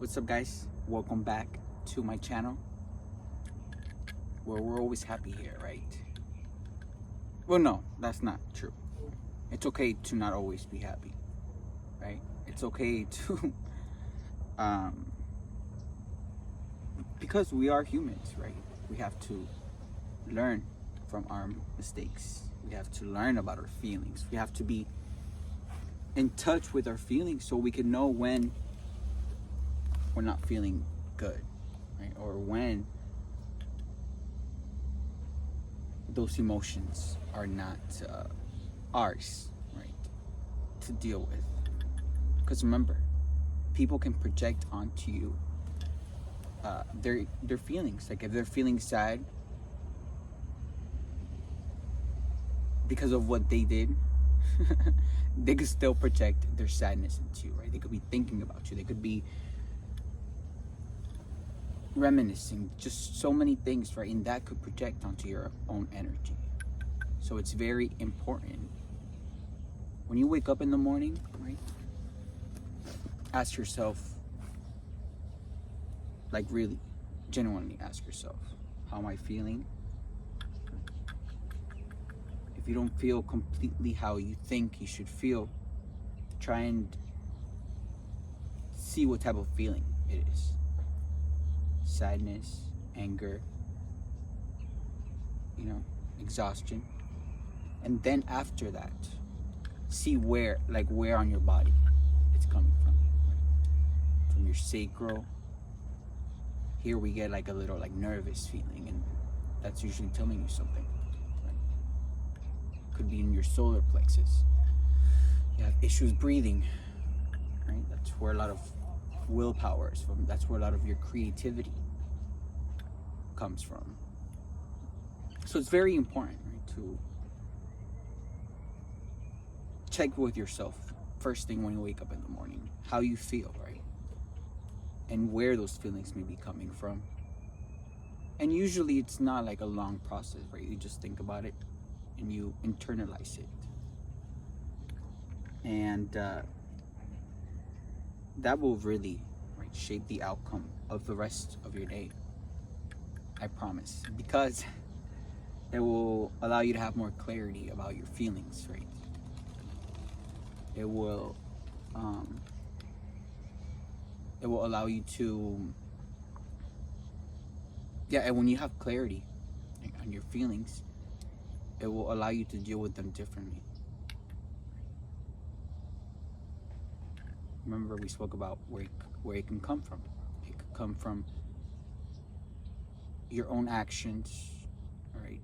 What's up, guys? Welcome back to my channel where we're always happy here, right? Well, no, that's not true. It's okay to not always be happy, right? It's okay to because we are humans, right? We have to learn from our mistakes. We have to learn about our feelings. We have to be in touch with our feelings so we can know when we're not feeling good, right? Or when those emotions are not ours, right, to deal with. Because remember, people can project onto you their feelings. Like if they're feeling sad because of what they did, they could still project their sadness into you, right? They could be thinking about you. They could be reminiscing, just so many things, right? And that could project onto your own energy. So it's very important when you wake up in the morning, right? Ask yourself, like really, genuinely ask yourself, how am I feeling? If you don't feel completely how you think you should feel, try and see what type of feeling it is. Sadness, anger, exhaustion. And then after that, see where on your body it's coming from. From your sacral. Here we get like a little nervous feeling, and that's usually telling you something. Could be in your solar plexus. You have issues breathing, right? That's where a lot of willpower is from. That's where a lot of your creativity comes from. So it's very important, right, to check with yourself first thing when you wake up in the morning, how you feel, right? And where those feelings may be coming from. And usually it's not like a long process, right? You just think about it and you internalize it. And that will really, right, shape the outcome of the rest of your day. I promise. Because it will allow you to have more clarity about your feelings, right? It will allow you to, and when you have clarity on your feelings, it will allow you to deal with them differently. Remember, we spoke about where it can come from. It could come from your own actions, right?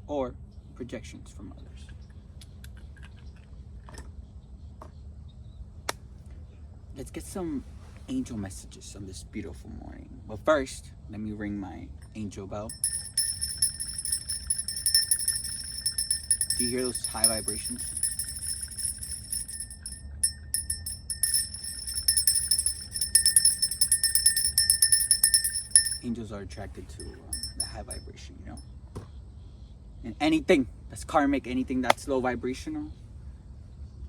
Or projections from others. Let's get some angel messages on this beautiful morning. But first, let me ring my angel bell. Do you hear those high vibrations? Angels are attracted to the high vibration, And anything that's karmic, anything that's low vibrational,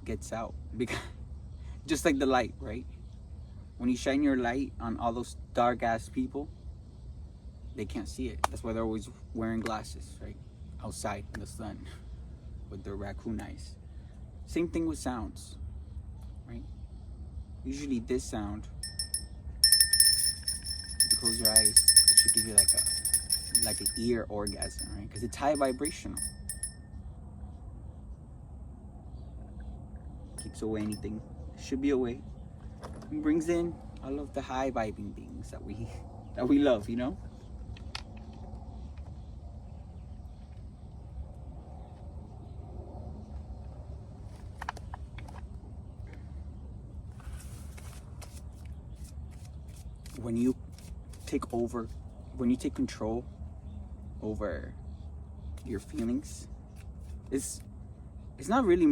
gets out. Because just like the light, right? When you shine your light on all those dark ass people, they can't see it. That's why they're always wearing glasses, right? Outside in the sun with their raccoon eyes. Same thing with sounds, right? Usually this sound, if you close your eyes, it should give you like an ear orgasm, right? Because it's high vibrational. Keeps away anything should be away. And brings in all of the high vibing beings that we love, When you take control over your feelings, it's not really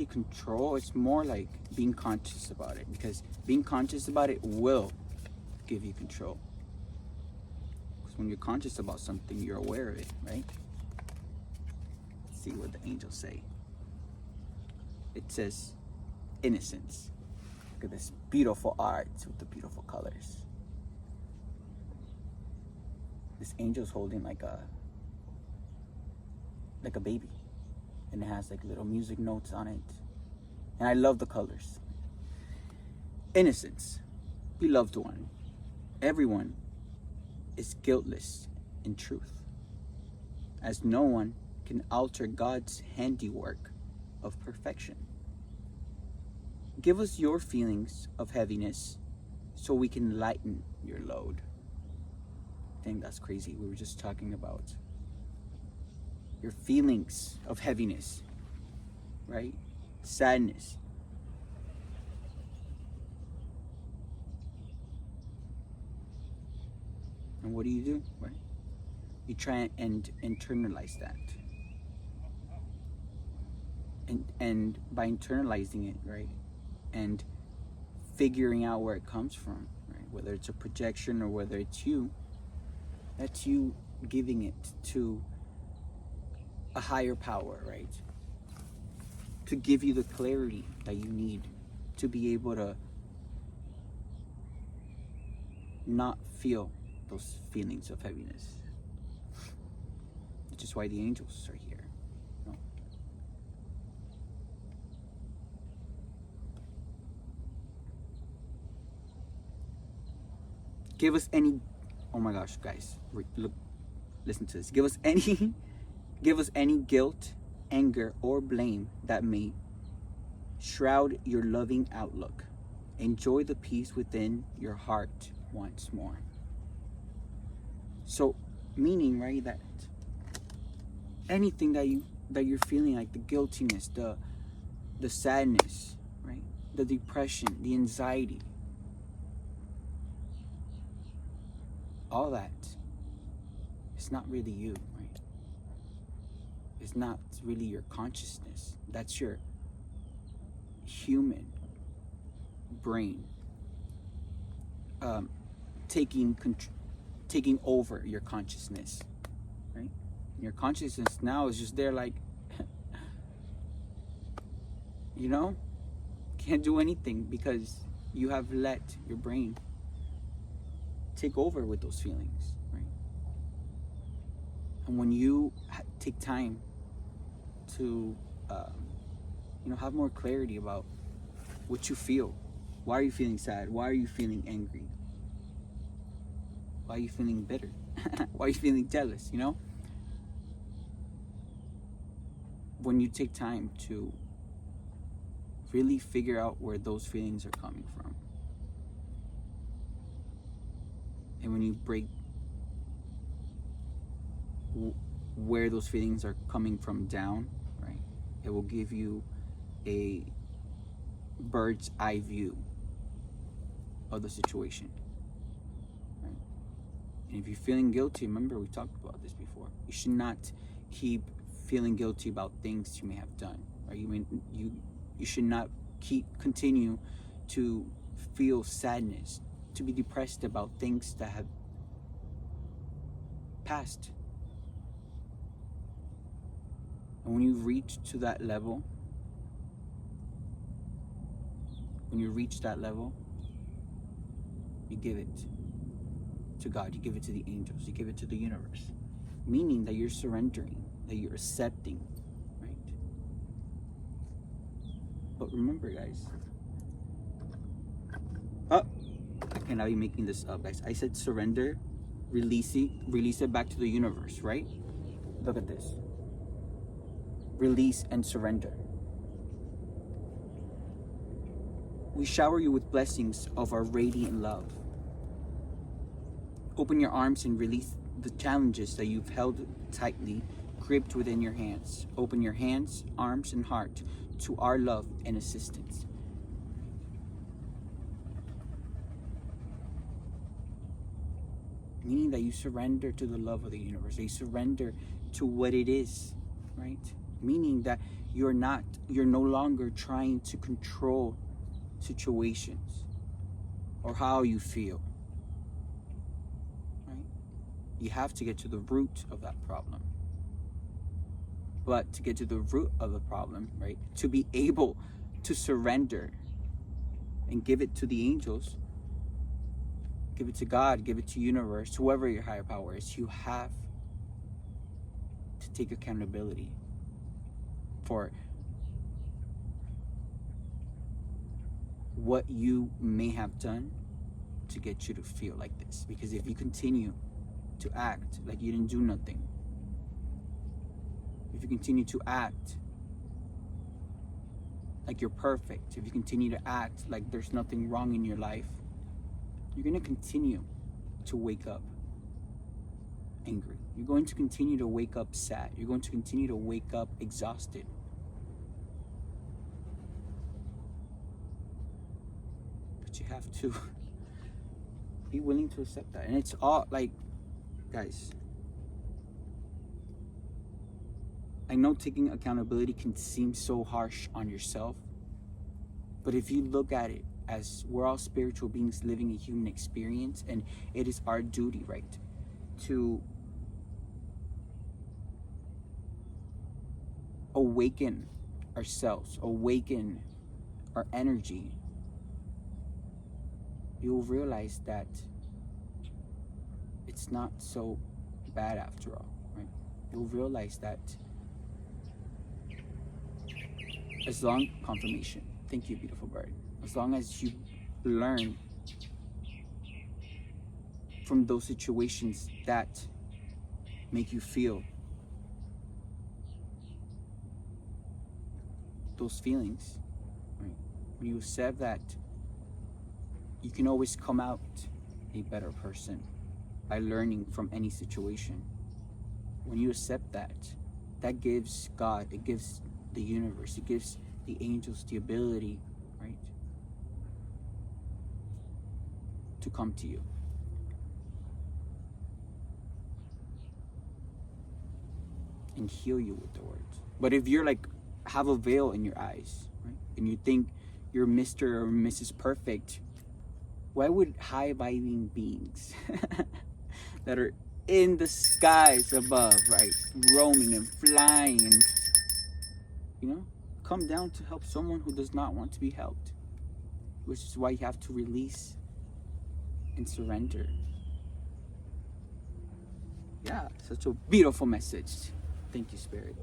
control. It's more like being conscious about it, because being conscious about it will give you control. Because when you're conscious about something, you're aware of it, right? Let's see what the angels say. It says innocence. Look at this beautiful art with the beautiful colors. This angel's holding like a baby, and it has like little music notes on it. And I love the colors. Innocence, beloved one, everyone is guiltless in truth, as no one can alter God's handiwork of perfection. Give us your feelings of heaviness so we can lighten your load. Dang, that's crazy. We were just talking about your feelings of heaviness, right? Sadness. And what do? Right? You try and internalize that. And by internalizing it, right? And figuring out where it comes from, right? Whether it's a projection or whether it's you, that's you giving it to a higher power, right? To give you the clarity that you need to be able to not feel those feelings of heaviness. Which is why the angels are here. No. Give us any, oh my gosh, guys, look, listen to this. Give us any guilt, anger, or blame that may shroud your loving outlook. Enjoy the peace within your heart once more. So, meaning, right, that anything that you're feeling, like the guiltiness, the sadness, right, the depression, the anxiety, all that, it's not really you, right? It's not really your consciousness. That's your human brain taking over your consciousness, right? Your consciousness now is just there like, you know, can't do anything because you have let your brain take over with those feelings, right? And when you take time to, have more clarity about what you feel, why are you feeling sad? Why are you feeling angry? Why are you feeling bitter? Why are you feeling jealous, you know? When you take time to really figure out where those feelings are coming from, and when you break where those feelings are coming from down, right, it will give you a bird's eye view of the situation. And if you're feeling guilty, remember we talked about this before. You should not keep feeling guilty about things you may have done. Or you should not continue to feel sadness, to be depressed about things that have passed. And when you reach that level, you give it to God, you give it to the angels, you give it to the universe, meaning that you're surrendering, that you're accepting, right? But remember, guys, I cannot be making this up, guys. I said surrender, release it back to the universe, right? Look at this. Release and surrender. We shower you with blessings of our radiant love. Open your arms and release the challenges that you've held tightly gripped within your hands. Open your hands, arms, and heart to our love and assistance. Meaning that you surrender to the love of the universe. You surrender to what it is, right? Meaning that you're no longer trying to control situations or how you feel. You have to get to the root of that problem. But to get to the root of the problem, right, to be able to surrender and give it to the angels, give it to God, give it to universe, whoever your higher power is. You have to take accountability for what you may have done to get you to feel like this. Because if you continue to act like you didn't do nothing, if you continue to act like you're perfect, if you continue to act like there's nothing wrong in your life, you're going to continue to wake up angry. You're going to continue to wake up sad. You're going to continue to wake up exhausted. But you have to be willing to accept that. And it's all like, guys, I know taking accountability can seem so harsh on yourself, but if you look at it as we're all spiritual beings living a human experience, and it is our duty, right, to awaken ourselves, awaken our energy, you'll realize that it's not so bad after all, right? You'll realize that as long, confirmation, thank you, beautiful bird, as long as you learn from those situations that make you feel those feelings, right? When you accept that, you can always come out a better person by learning from any situation. When you accept that, that gives God, it gives the universe, it gives the angels the ability, right, to come to you. And heal you with the words. But if you're like, have a veil in your eyes, right, and you think you're Mr. or Mrs. Perfect, why would high vibing beings that are in the skies above, right, roaming and flying and, you know, come down to help someone who does not want to be helped? Which is why you have to release and surrender. Yeah, such a beautiful message. Thank you, Spirit.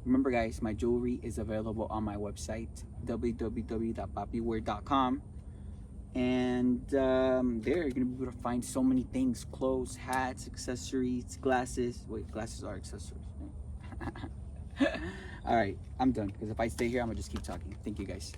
Remember, guys, my jewelry is available on my website, www.papiwear.com. And there you're gonna be able to find so many things: clothes, hats, accessories, glasses. Wait, glasses are accessories. All right, I'm done, because if I stay here, I'm gonna just keep talking. Thank you, guys.